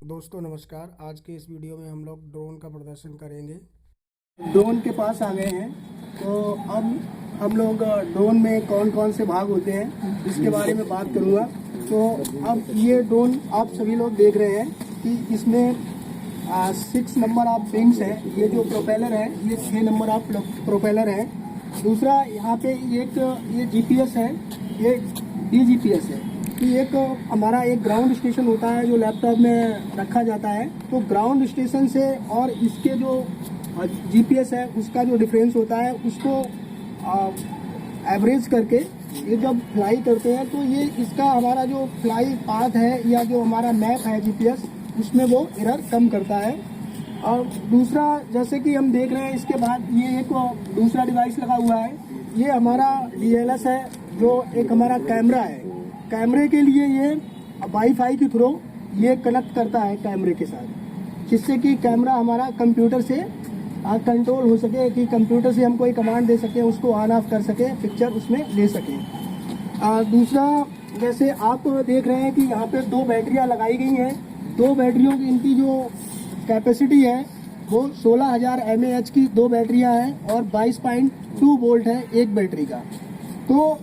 दोस्तों नमस्कार। आज के इस वीडियो में हम लोग ड्रोन का प्रदर्शन करेंगे। ड्रोन के पास आ गए हैं, तो अब हम लोग ड्रोन में कौन कौन से भाग होते हैं इसके बारे में बात करूंगा। तो अब ये ड्रोन आप सभी लोग देख रहे हैं कि इसमें 6 नंबर ऑफ विंग्स है। ये जो प्रोपेलर है ये 6 नंबर ऑफ प्रोपेलर है। दूसरा यहाँ पे एक ये जीपीएस है, ये डीजीपीएस है कि एक हमारा एक ग्राउंड स्टेशन होता है जो लैपटॉप में रखा जाता है। तो ग्राउंड स्टेशन से और इसके जो जीपीएस है उसका जो डिफरेंस होता है उसको एवरेज करके ये जब फ्लाई करते हैं तो ये इसका हमारा जो फ्लाई पाथ है या जो हमारा मैप है जीपीएस उसमें वो एरर कम करता है। और दूसरा जैसे कि हम देख रहे हैं इसके बाद ये एक दूसरा डिवाइस लगा हुआ है, ये हमारा डीएलएस है जो एक हमारा कैमरा है। कैमरे के लिए ये वाईफाई के थ्रू ये कनेक्ट करता है कैमरे के साथ, जिससे कि कैमरा हमारा कंप्यूटर से कंट्रोल हो सके, कि कंप्यूटर से हम कोई कमांड दे सकें, उसको ऑन ऑफ कर सके, पिक्चर उसमें ले सकें। दूसरा जैसे आप देख रहे हैं कि यहाँ पे 2 बैटरियाँ लगाई गई हैं। 2 बैटरियों की इनकी जो कैपेसिटी है वो 16,000 mAh की 2 बैटरियाँ हैं और 22.2 वोल्ट है एक बैटरी का। तो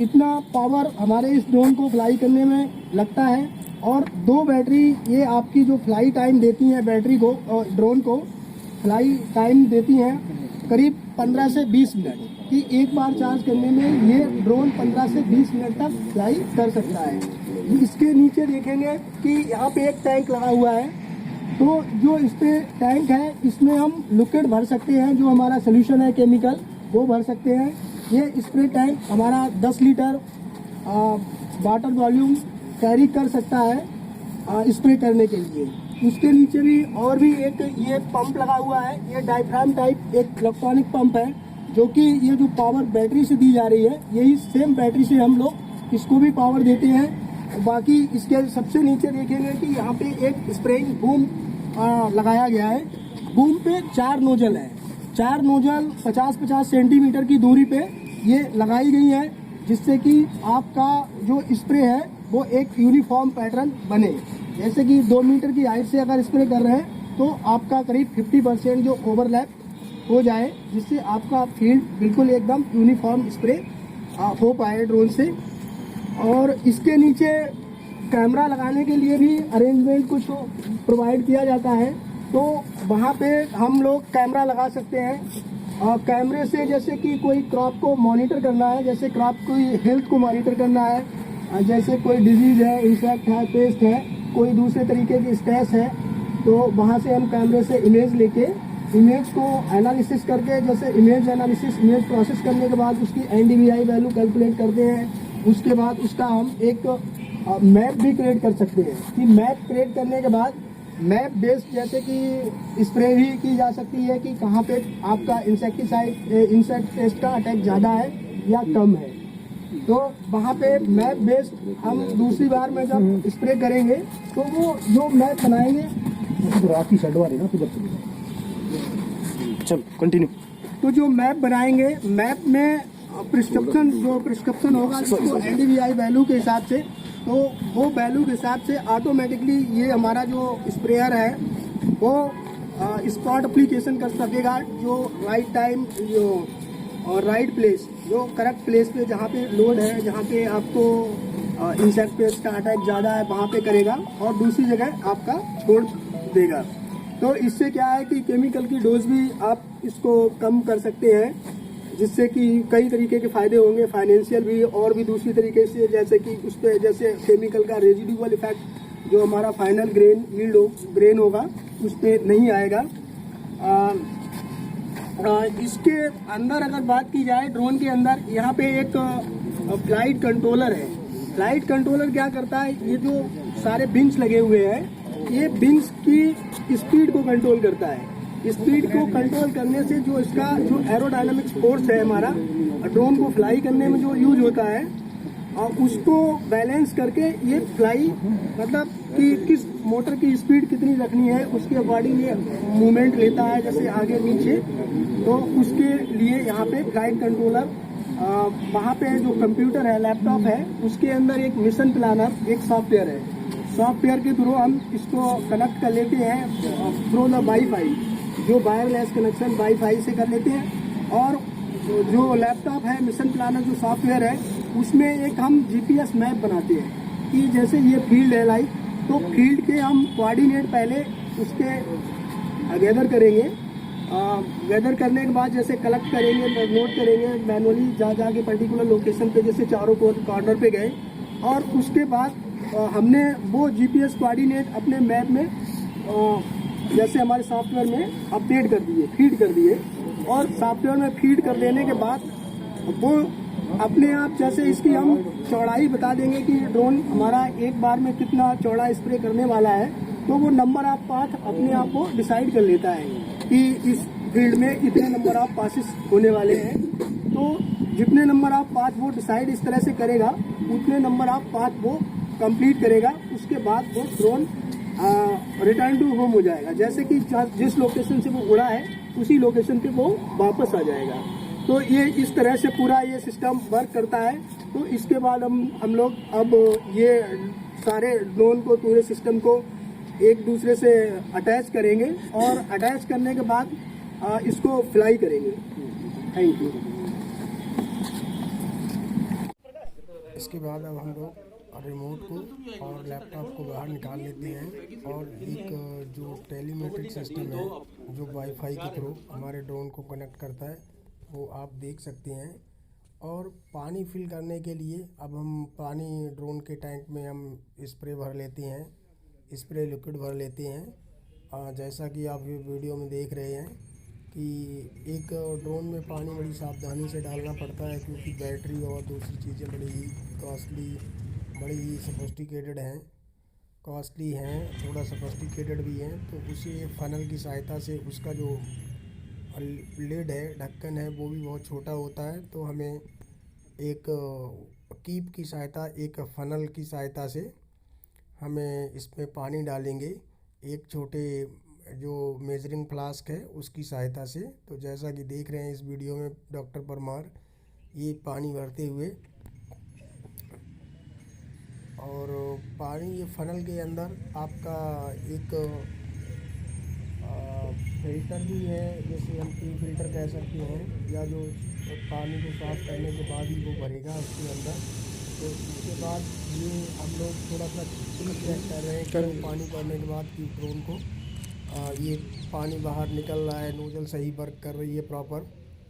इतना पावर हमारे इस ड्रोन को फ्लाई करने में लगता है। और 2 बैटरी ये आपकी जो फ्लाई टाइम देती हैं बैटरी को और ड्रोन को फ्लाई टाइम देती हैं करीब 15 से 20 मिनट कि एक बार चार्ज करने में ये ड्रोन 15 से 20 मिनट तक फ्लाई कर सकता है। इसके नीचे देखेंगे कि यहाँ पे एक टैंक लगा हुआ है। तो जो इस पे टैंक है इसमें हम लिक्विड भर सकते हैं, जो हमारा सोल्यूशन है केमिकल वो भर सकते हैं। ये स्प्रे टैंक हमारा 10 लीटर वाटर वॉल्यूम कैरी कर सकता है स्प्रे करने के लिए। उसके नीचे भी और भी एक ये पंप लगा हुआ है, ये डायफ्राम टाइप एक इलेक्ट्रॉनिक पंप है जो कि ये जो पावर बैटरी से दी जा रही है यही सेम बैटरी से हम लोग इसको भी पावर देते हैं। बाकी इसके सबसे नीचे देखेंगे कि यहाँ पे एक स्प्रेइंग बूम लगाया गया है। बूम पे 4 नोजल है, 4 नोजल 50-50 सेंटीमीटर की दूरी पे ये लगाई गई है, जिससे कि आपका जो स्प्रे है वो एक यूनिफॉर्म पैटर्न बने। जैसे कि 2 मीटर की हाइट से अगर स्प्रे कर रहे हैं तो आपका करीब 50% जो ओवरलैप हो जाए, जिससे आपका फील्ड बिल्कुल एकदम यूनिफॉर्म स्प्रे हो पाए ड्रोन से। और इसके नीचे कैमरा लगाने के लिए भी अरेंजमेंट कुछ प्रोवाइड किया जाता है, तो वहाँ पे हम लोग कैमरा लगा सकते हैं। और कैमरे से जैसे कि कोई क्रॉप को मॉनिटर करना है, जैसे क्रॉप की हेल्थ को मॉनिटर करना है, जैसे कोई डिजीज है, इंसेक्ट है, पेस्ट है, कोई दूसरे तरीके की स्ट्रेस है, तो वहाँ से हम कैमरे से इमेज लेके इमेज को एनालिसिस करके, जैसे इमेज एनालिसिस इमेज प्रोसेस करने के बाद उसकी NDVI वैल्यू कैलकुलेट करते हैं। उसके बाद उसका हम एक मैप भी क्रिएट कर सकते हैं कि मैप क्रिएट करने के बाद मैप बेस्ड जैसे कि स्प्रे भी की जा सकती है कि कहाँ पे आपका इंसेक्ट पेस्ट का अटैक ज़्यादा है या कम है। तो वहाँ पे मैप बेस्ड हम दूसरी बार में जब स्प्रे करेंगे तो वो जो मैप बनाएंगे चल कंटिन्यू। तो जो मैप बनाएंगे मैप में प्रिस्क्रिप्शन होगा उसको NDVI वैल्यू के हिसाब से, तो वो वैल्यू के हिसाब से ऑटोमेटिकली ये हमारा जो स्प्रेयर है वो स्पॉट एप्लीकेशन कर सकेगा, जो राइट टाइम जो और राइट प्लेस, जो करेक्ट प्लेस पे जहाँ पे लोड है, जहाँ पे आपको इंसेक्ट पेस्ट का अटैक ज़्यादा है वहाँ पे करेगा और दूसरी जगह आपका छोड़ देगा। तो इससे क्या है कि केमिकल की डोज भी आप इसको कम कर सकते हैं, जिससे कि कई तरीके के फायदे होंगे, फाइनेंशियल भी और भी दूसरी तरीके से, जैसे कि उस पर जैसे केमिकल का रेजिडुअल इफेक्ट जो हमारा फाइनल ग्रेन होगा उस पर नहीं आएगा। इसके अंदर अगर बात की जाए ड्रोन के अंदर, यहाँ पे एक फ्लाइट कंट्रोलर है। फ्लाइट कंट्रोलर क्या करता है, ये जो सारे विंग्स लगे हुए हैं ये विंग्स की स्पीड को कंट्रोल करता है। स्पीड को कंट्रोल करने से जो इसका जो एरोडायनामिक्स फोर्स है हमारा ड्रोन को फ्लाई करने में जो यूज होता है और उसको बैलेंस करके ये फ्लाई, मतलब कि किस मोटर की स्पीड कितनी रखनी है उसके अकॉर्डिंग ये मूवमेंट लेता है, जैसे आगे नीचे। तो उसके लिए यहाँ पे फ्लाइट कंट्रोलर वहाँ पे जो कंप्यूटर है, लैपटॉप है, उसके अंदर एक मिशन प्लानर एक सॉफ्टवेयर है। सॉफ्टवेयर के थ्रू हम इसको कनेक्ट कर लेते हैं थ्रू द वाईफाई, जो वायरलेस कनेक्शन वाईफाई से कर लेते हैं। और जो लैपटॉप है मिशन प्लानर जो सॉफ्टवेयर है उसमें एक हम जीपीएस मैप बनाते हैं कि जैसे ये फील्ड है लाइक, तो फील्ड के हम कोऑर्डिनेट पहले उसके गैदर करेंगे। गैदर करने के बाद जैसे कलेक्ट करेंगे, नोट करेंगे मैनुअली जा के पर्टिकुलर लोकेशन पे, जैसे चारों कॉर्नर पे गए, और उसके बाद हमने वो जीपीएस कोऑर्डिनेट अपने मैप में जैसे हमारे सॉफ्टवेयर में अपडेट कर दिए, फीड कर दिए। और सॉफ्टवेयर में फीड कर देने के बाद वो अपने आप जैसे इसकी हम चौड़ाई बता देंगे कि ड्रोन हमारा एक बार में कितना चौड़ा स्प्रे करने वाला है, तो वो नंबर ऑफ पाथ अपने आप को डिसाइड कर लेता है कि इस फील्ड में इतने नंबर ऑफ पासिस होने वाले हैं। तो जितने नंबर ऑफ पाथ वो डिसाइड इस तरह से करेगा, उतने नंबर ऑफ पाथ वो कंप्लीट करेगा। उसके बाद वो ड्रोन रिटर्न टू होम हो जाएगा, जैसे कि जिस लोकेशन से वो उड़ा है उसी लोकेशन पे वो वापस आ जाएगा। तो ये इस तरह से पूरा ये सिस्टम वर्क करता है। तो इसके बाद हम लोग अब ये सारे ड्रोन को, पूरे सिस्टम को एक दूसरे से अटैच करेंगे और अटैच करने के बाद इसको फ्लाई करेंगे। Thank you. इसके बाद अब हम लोग रिमोट को और लैपटॉप को बाहर निकाल लेते हैं और एक जो टेलीमेट्रिक सिस्टम है जो वाईफाई के थ्रू हमारे ड्रोन को कनेक्ट करता है वो आप देख सकते हैं। और पानी फिल करने के लिए अब हम पानी ड्रोन के टैंक में हम स्प्रे भर लेते हैं, स्प्रे लिक्विड भर लेते हैं। जैसा कि आप ये वीडियो में देख रहे हैं कि एक ड्रोन में पानी बड़ी सावधानी से डालना पड़ता है क्योंकि बैटरी और दूसरी चीज़ें बड़ी ही कॉस्टली, बड़ी ही सोफिस्टिकेटेड हैं, कॉस्टली हैं, थोड़ा सोफिस्टिकेटेड भी हैं। तो उसी फनल की सहायता से उसका जो लिड है, ढक्कन है, वो भी बहुत छोटा होता है। तो हमें एक कीप की सहायता, एक फनल की सहायता से हमें इसमें पानी डालेंगे, एक छोटे जो मेजरिंग फ्लास्क है उसकी सहायता से। तो जैसा कि देख रहे हैं इस वीडियो में डॉक्टर परमार ये पानी भरते हुए, और पानी ये फनल के अंदर आपका एक फिल्टर भी है, जैसे हम टी फिल्टर कह सकते हैं, या जो पानी को साफ करने के बाद ही वो भरेगा उसके अंदर। तो उसके बाद ये हम लोग थोड़ा सा चेक कर रहे हैं कि पानी भरने के बाद कि ड्रोन को ये पानी बाहर निकल रहा है, नोजल सही वर्क कर रही है प्रॉपर।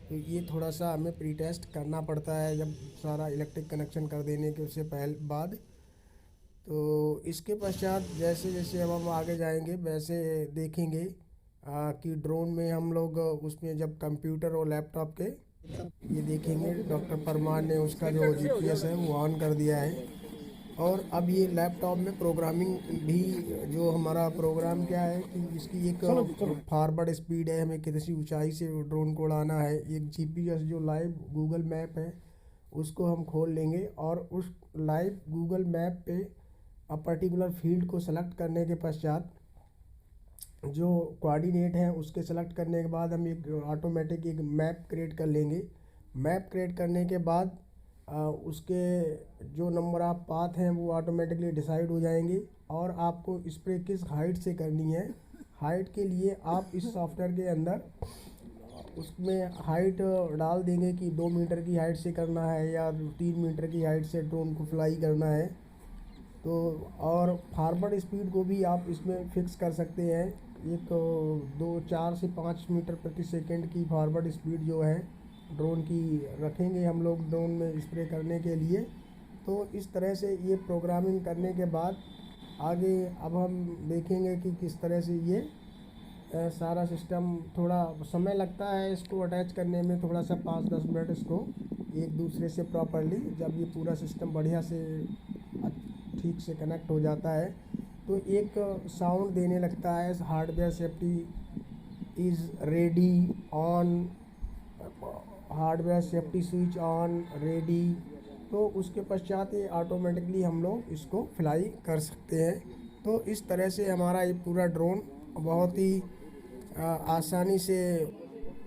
तो ये थोड़ा सा हमें प्री टेस्ट करना पड़ता है जब सारा इलेक्ट्रिक कनेक्शन कर देने के उससे बाद। तो इसके पश्चात जैसे जैसे अब हम आगे जाएंगे वैसे देखेंगे कि ड्रोन में हम लोग उसमें जब कंप्यूटर और लैपटॉप के ये देखेंगे डॉक्टर परमार ने उसका जो जीपीएस है वो ऑन कर दिया है। और अब ये लैपटॉप में प्रोग्रामिंग भी, जो हमारा प्रोग्राम क्या है कि इसकी एक फॉरवर्ड स्पीड है, हमें कितनी ऊंचाई से ड्रोन को उड़ाना है। एक जीपीएस जो लाइव गूगल मैप है उसको हम खोल लेंगे और उस लाइव गूगल मैप पे पर्टिकुलर फील्ड को सेलेक्ट करने के पश्चात जो कोऑर्डिनेट है उसके सेलेक्ट करने के बाद हम एक ऑटोमेटिक एक मैप क्रिएट कर लेंगे। मैप क्रिएट करने के बाद उसके जो नंबर ऑफ पाथ हैं वो ऑटोमेटिकली डिसाइड हो जाएंगे। और आपको स्प्रे किस हाइट से करनी है, हाइट के लिए आप इस सॉफ्टवेयर के अंदर उसमें हाइट डाल देंगे कि 2 मीटर की हाइट से करना है या 3 मीटर की हाइट से ड्रोन को फ्लाई करना है। तो और फॉरवर्ड स्पीड को भी आप इसमें फिक्स कर सकते हैं, एक 4 से 5 मीटर प्रति सेकंड की फॉरवर्ड स्पीड जो है ड्रोन की रखेंगे हम लोग ड्रोन में स्प्रे करने के लिए। तो इस तरह से ये प्रोग्रामिंग करने के बाद आगे अब हम देखेंगे कि किस तरह से ये सारा सिस्टम, थोड़ा समय लगता है इसको अटैच करने में, थोड़ा सा 5-10 मिनट इसको एक दूसरे से प्रॉपरली, जब ये पूरा सिस्टम बढ़िया से ठीक से कनेक्ट हो जाता है तो एक साउंड देने लगता है, hardware safety is ready on, hardware safety switch on ready. तो उसके पश्चात ये ऑटोमेटिकली हम लोग इसको फ्लाई कर सकते हैं। तो इस तरह से हमारा ये पूरा ड्रोन बहुत ही आसानी से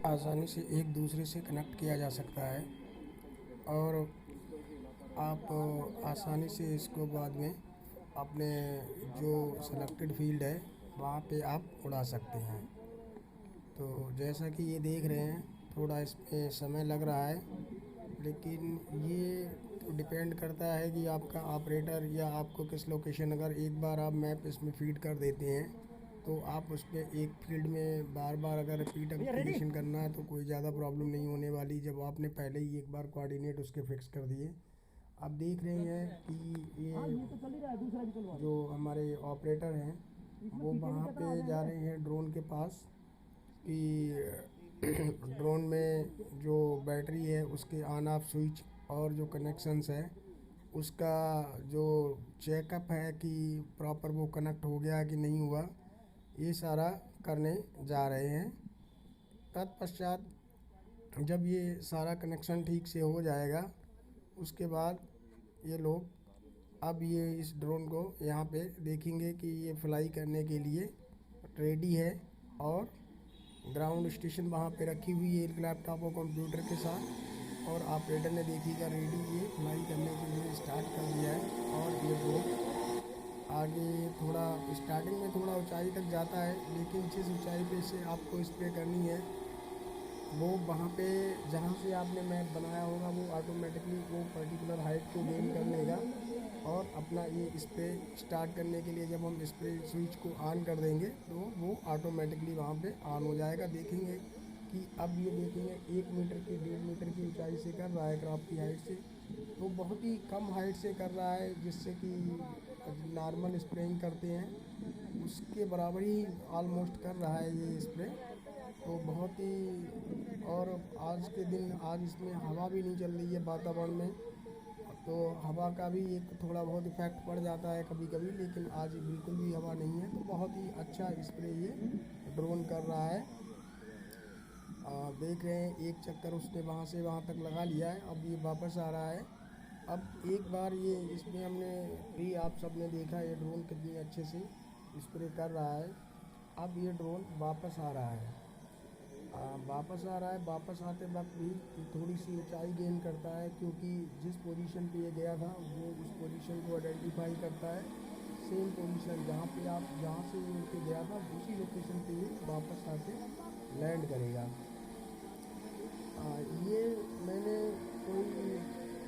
एक दूसरे से कनेक्ट किया जा सकता है और आप आसानी से इसको बाद में अपने जो सेलेक्टेड फील्ड है वहाँ पे आप उड़ा सकते हैं। तो जैसा कि ये देख रहे हैं, थोड़ा इसमें समय लग रहा है, लेकिन ये तो डिपेंड करता है कि आपका ऑपरेटर या आपको किस लोकेशन, अगर एक बार आप मैप इसमें फीड कर देते हैं तो आप उस पर एक फील्ड में बार बार अगर रिपीट एप्लीकेशन करना है तो कोई ज़्यादा प्रॉब्लम नहीं होने वाली, जब आपने पहले ही एक बार कोऑर्डिनेट उसके फिक्स कर दिए। आप देख रहे हैं कि ये जो हमारे ऑपरेटर हैं वो वहाँ पे जा रहे हैं ड्रोन के पास कि ड्रोन में जो बैटरी है उसके ऑन ऑफ स्विच और जो कनेक्शंस है उसका जो चेकअप है कि प्रॉपर वो कनेक्ट हो गया कि नहीं हुआ, ये सारा करने जा रहे हैं। तत्पश्चात जब ये सारा कनेक्शन ठीक से हो जाएगा उसके बाद ये लोग अब ये इस ड्रोन को यहाँ पे देखेंगे कि ये फ्लाई करने के लिए रेडी है, और ग्राउंड स्टेशन वहाँ पे रखी हुई है एक लैपटॉप और कंप्यूटर के साथ, और ऑपरेटर ने देखिएगा रेडी ये फ्लाई करने के लिए स्टार्ट कर दिया है। और ये ड्रोन आगे थोड़ा स्टार्टिंग में थोड़ा ऊंचाई तक जाता है, लेकिन जिस ऊंचाई पे से आपको स्प्रे करनी है वो वहाँ पे जहाँ से आपने मैप बनाया होगा वो ऑटोमेटिकली वो पर्टिकुलर हाइट को गेन कर लेगा, और अपना ये स्प्रे स्टार्ट करने के लिए जब हम स्प्रे स्विच को ऑन कर देंगे तो वो ऑटोमेटिकली वहाँ पे ऑन हो जाएगा। देखेंगे कि अब ये देखेंगे 1 मीटर की 1.5 मीटर की ऊंचाई से कर रहा है क्रॉप की हाइट से, तो बहुत ही कम हाइट से कर रहा है, जिससे कि नॉर्मल स्प्रेइंग करते हैं उसके बराबर ही ऑलमोस्ट कर रहा है ये स्प्रे। तो बहुत ही, और आज के दिन आज इसमें हवा भी नहीं चल रही है वातावरण में, तो हवा का भी एक थोड़ा बहुत इफेक्ट पड़ जाता है कभी कभी, लेकिन आज बिल्कुल भी हवा नहीं है, तो बहुत ही अच्छा स्प्रे ये ड्रोन कर रहा है। देख रहे हैं एक चक्कर उसने वहाँ से वहाँ तक लगा लिया है, अब ये वापस आ रहा है। अब एक बार ये इसमें हमने भी आप सब ने देखा ये ड्रोन कितनी अच्छे से स्प्रे कर रहा है। अब ये ड्रोन वापस आ रहा है, वापस आते वक्त भी थोड़ी सी ऊंचाई गेन करता है, क्योंकि जिस पोजीशन पे ये गया था वो उस पोजीशन को आइडेंटिफाई करता है। सेम पोजीशन जहाँ से ये उठ के गया था उसी लोकेशन पे ये वापस आके लैंड करेगा। ये मैंने कोई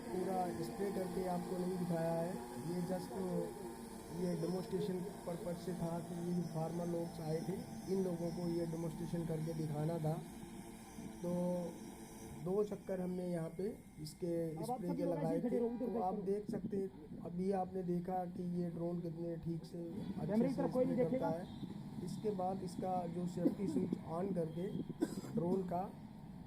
पूरा स्प्रे करके आपको नहीं दिखाया है, ये जस्ट ये डेमोस्ट्रेशन पर्पज से था कि ये फार्मर लोग आए थे, इन लोगों को ये डेमोस्ट्रेशन करके दिखाना था। तो 2 चक्कर हमने यहाँ पे इसके स्प्रे के लगाए थे, तो आप देख सकते अभी आपने देखा कि ये ड्रोन कितने ठीक से अच्छे से स्प्रे करता है। इसके बाद इसका जो सेफ्टी स्विच ऑन करके ड्रोन का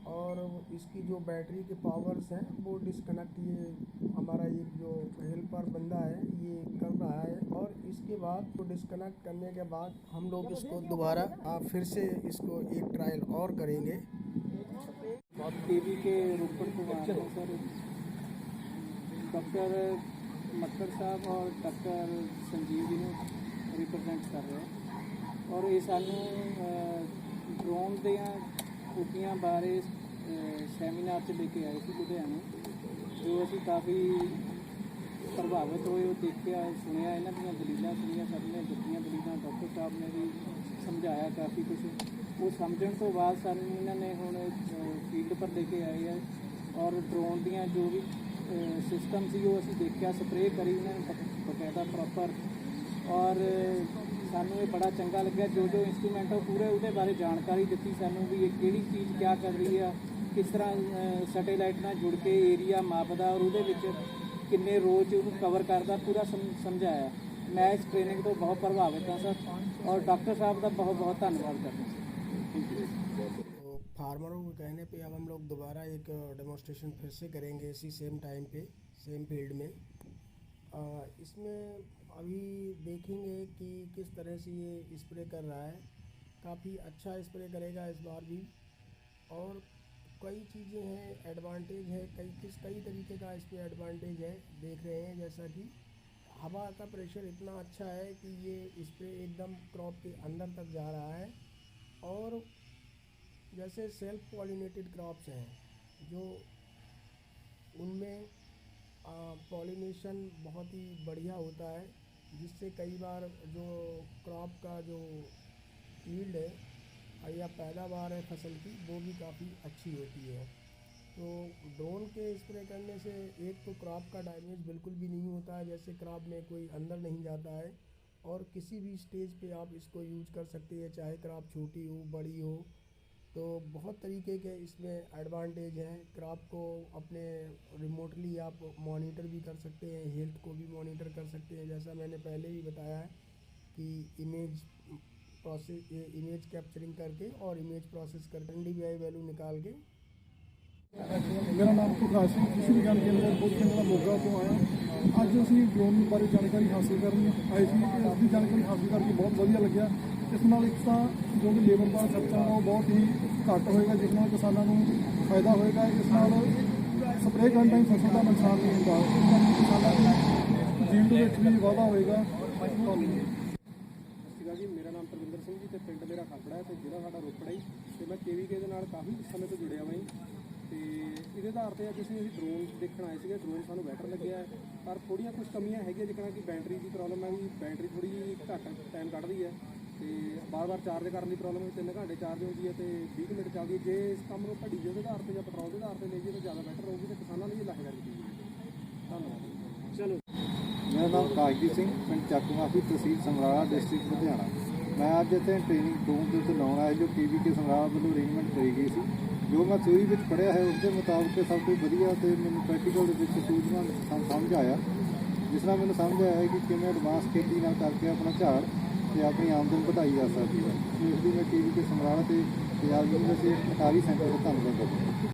और इसकी जो बैटरी के पावर्स हैं वो डिस्कनेक्ट ये हमारा ये जो हेल्पर बंदा है ये कर रहा है, और इसके बाद तो डिस्कनेक्ट करने के बाद हम लोग इसको दोबारा फिर से इसको एक ट्रायल और करेंगे। आप टीवी के रोपड़ को सर डॉक्टर मक्कर साहब और डॉक्टर संजीव जी ने रिप्रेजेंट कर रहे हैं, और ये सानू ड्रोन दियां खूबियां बारे सैमीनार च लेके आए थे लुधियाने, जो असी काफ़ी प्रभावित होए, देखिया सुनिया, इन्हां दीयां दलीलां सुनिया, सबने दित्तियां दलीलां, डॉक्टर साहब ने भी समझाया काफ़ी कुछ। वो समझण तो बाद सानू इन्होंने हुण फील्ड पर लेके आए हैं, और ड्रोन दियां जो भी सिस्टम सी वो असी देखिया, स्प्रे करी उन्होंने बकायदा प्रॉपर, और सानू ये बड़ा चंगा लग्या। जो इंस्ट्रूमेंट है पूरे उहदे बारे जानकारी दी सानू भी, ये किहड़ी चीज़ क्या कर रही है, किस तरह सैटेलाइट नाल जुड़ के एरिया मापदा और उहदे विच किन्ने रोज उहनूं कवर करदा, पूरा समझाया। मैं इस ट्रेनिंग तो बहुत प्रभावित हाँ सर, और डॉक्टर साहब का बहुत बहुत धन्यवाद करता हूँ। तो फार्मरों के कहने पे अब हम लोग दोबारा एक डेमोस्ट्रेशन फिर से करेंगे इसी सेम टाइम पे सेम फील्ड में। इसमें अभी देखेंगे कि किस तरह से ये स्प्रे कर रहा है, काफ़ी अच्छा स्प्रे करेगा इस बार भी, और कई चीज़ें हैं, एडवांटेज है, कई तरीके का इस पर एडवांटेज है। देख रहे हैं जैसा कि हवा का प्रेशर इतना अच्छा है कि ये स्प्रे एकदम क्रॉप के अंदर तक जा रहा है, और जैसे सेल्फ पॉलिनेटेड क्रॉप्स हैं जो उनमें पॉलिनेशन बहुत ही बढ़िया होता है, जिससे कई बार जो क्रॉप का जो यील्ड है या पैदावार है फसल की वो भी काफ़ी अच्छी होती है। तो ड्रोन के स्प्रे करने से एक तो क्रॉप का डैमेज बिल्कुल भी नहीं होता है, जैसे क्रॉप में कोई अंदर नहीं जाता है, और किसी भी स्टेज पे आप इसको यूज कर सकते हैं, चाहे क्रॉप छोटी हो बड़ी हो। तो बहुत तरीके के इसमें एडवांटेज हैं। क्रॉप को अपने रिमोटली आप मॉनिटर भी कर सकते हैं, हेल्थ को भी मॉनिटर कर सकते हैं, जैसा मैंने पहले भी बताया है कि इमेज कैप्चरिंग करके और इमेज प्रोसेस करके NDVI वैल्यू निकाल के। मेरा नाम प्रकाश ਸਿੰਘ कृषि विज्ञान केंद्र बोध केंद्र मोगा ਤੋਂ ਆਇਆ। ਅੱਜ ਅਸੀਂ ਡਰੋਨ ਬਾਰੇ ਜਾਣਕਾਰੀ ਹਾਸਲ ਕਰਨ ਆਏ ਸੀ ਤੇ ਇਸ ਦੀ ਜਾਣਕਾਰੀ ਹਾਸਲ ਕਰਕੇ ਬਹੁਤ ਵਧੀਆ ਲੱਗਿਆ। ਇਸ ਨਾਲ ਇੱਕ ਤਾਂ ਜੋ ਕਿ ਲੇਬਰ ਦਾ ਖਰਚਾ ਉਹ ਬਹੁਤ ਹੀ ਘੱਟ ਹੋਏਗਾ, ਜਿਸ ਨਾਲ ਕਿਸਾਨਾਂ ਨੂੰ ਫਾਇਦਾ ਹੋਏਗਾ। ਇਸ ਨਾਲ ਸਪਰੇਅ ਕਰਨ ਟਾਈਮ ਫਸਲ ਦਾ ਨੁਕਸਾਨ ਨਹੀਂ ਹੁੰਦਾ, ਇਸ ਨਾਲ ਕਿਸਾਨਾਂ ਦੀ ਜੀਵਨ ਵਿੱਚ ਵੀ ਵਾਧਾ ਹੋਏਗਾ। ਸੀਗਾ ਜੀ, ਮੇਰਾ ਨਾਮ ਪ੍ਰਵਿੰਦਰ ਸਿੰਘ ਜੀ ਤੇ ਪਿੰਡ ਮੇਰਾ ਖਾਬੜਾ ਹੈ ਤੇ ਜ਼ਿਲ੍ਹਾ ਸਾਡਾ ਰੋਪੜ ਹੈ ਤੇ ਮੈਂ KVK ਦੇ ਨਾਲ ਕਾਫੀ ਸਮੇਂ ਤੋਂ ਜੁੜਿਆ ਹੋਇਆ ਜੀ। ਤੇ ਇਹਦੇ ਆਧਾਰ ਤੇ ਅੱਜ ਅਸੀਂ ਡਰੋਨ ਦੇਖਣ ਆਏ ਸੀਗੇ। ਡਰੋਨ ਸਾਨੂੰ ਬੈਟਰ ਲੱਗਿਆ, ਪਰ ਥੋੜ੍ਹੀਆਂ ਕੁਝ ਕਮੀਆਂ ਹੈਗੀਆਂ, ਜਿਕਣਾ ਕਿ ਬੈਟਰੀ ਦੀ ਪ੍ਰੋਬਲਮ ਹੈ ਵੀ ਬੈਟਰੀ ਥੋੜ੍ਹੀ ਜਿਹੀ ਘੱਟ ਟਾਈਮ ਕੱਢਦੀ ਹੈ ਤੇ ਬਾਰ-ਬਾਰ ਚਾਰਜ ਕਰਨ ਦੀ ਪ੍ਰੋਬਲਮ ਹੈ। 3 ਘੰਟੇ ਚਾਰਜ ਹੁੰਦੀ ਹੈ ਤੇ 20 ਮਿੰਟ ਚੱਲਦੀ ਹੈ। ਜੇ ਇਸ ਕੰਮ ਨੂੰ ਆਪਾਂ ਡੀਜ਼ਲ ਦੇ ਆਧਾਰ ਤੇ ਜਾਂ ਪੈਟਰੋਲ ਦੇ ਆਧਾਰ ਤੇ ਲਈਏ ਤਾਂ ਜ਼ਿਆਦਾ ਬੈਟਰ ਹੋਊਗੀ ਤੇ ਕਿਸਾਨਾਂ ਲਈ ਇਹ ਲਾਹੇਵੰਦ ਹੋਊਗੀ। ਧੰਨਵਾਦ। ਚਲੋ ਮੇਰਾ ਨਾਮ ਕਾਸ਼ਦੀਪ ਸਿੰਘ, ਪਿੰਡ ਚੱਕਮਾਫੀ, ਤਹਿਸੀਲ ਸਮਰਾਲਾ, ਡਿਸਟ੍ਰਿਕਟ ਲੁਧਿਆਣਾ। ਮੈਂ ਅੱਜ ਇੱਥੇ ਟ੍ਰੇਨਿੰਗ ਡਰੋਨ ਦੇ ਉੱਤੇ ਲਾਉਣ ਆਇਆ ਜੋ KVK ਸਮਰਾਲਾ ਵੱਲੋਂ ਅਰੇਂਜਮੈਂਟ ਕਰੀ ਗਈ ਸੀ। ਜੋ ਮੈਂ ਥਿਊਰੀ ਵਿੱਚ ਪੜ੍ਹਿਆ ਹੈ ਉਸ ਦੇ ਮੁਤਾਬਕ ਸਭ ਤੋਂ ਵਧੀਆ ਤੇ ਮੈਨੂੰ ਪ੍ਰੈਕਟੀਕਲ ਦੇ ਵਿੱਚ ਸੂਝਵਾਨ ਸਮਝ ਆਇਆ, ਜਿਸ ਨਾਲ ਮੈਨੂੰ ਸਮਝ ਆਇਆ ਕਿ ਕਿਵੇਂ ਐਡਵਾਂਸ ਖੇਤੀ ਨਾਲ ਕਰਕੇ ਆਪਣਾ ਝਾੜ ਤੇ ਆਪਣੀ ਆਮਦਨ ਵਧਾਈ ਜਾ ਸਕਦੀ ਹੈ। ਇਸ ਲਈ ਮੈਂ KVK ਸਮਰਾਲਾ ਤੇ ਪੰਜਾਬ ਯੂਨੀਵਰਸਿਟੀ ਸਰਕਾਰੀ ਸੈਂਟਰ ਦਾ ਧੰਨਵਾਦ ਕਰਦਾ ਹਾਂ।